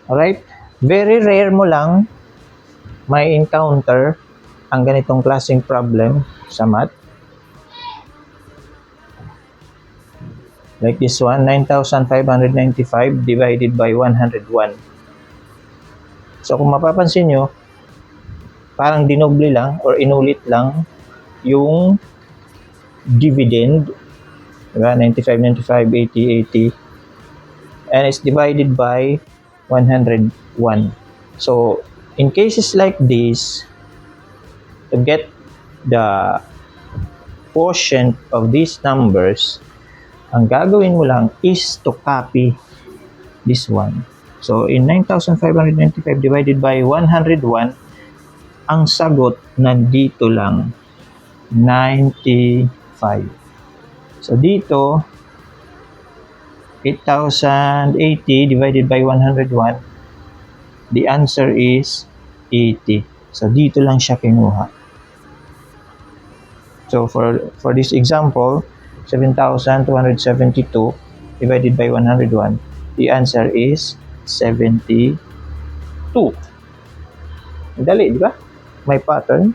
Alright? Very rare mo lang may encounter ang ganitong klaseng problem sa math. Like this one, 9,595 divided by 101. So kung mapapansin nyo, parang dinoble lang or inulit lang yung dividend, diba? 95, 95, 80, 80, and it's divided by 101. So in cases like this, to get the quotient of these numbers, ang gagawin mo lang is to copy this one. So in 9,595 divided by 101, ang sagot nandito lang, 95. So dito, 8,080 divided by 101, the answer is 80. So dito lang siya kinuha. So for this example, 7,272 divided by 101, the answer is 72. Dali, di ba? May pattern.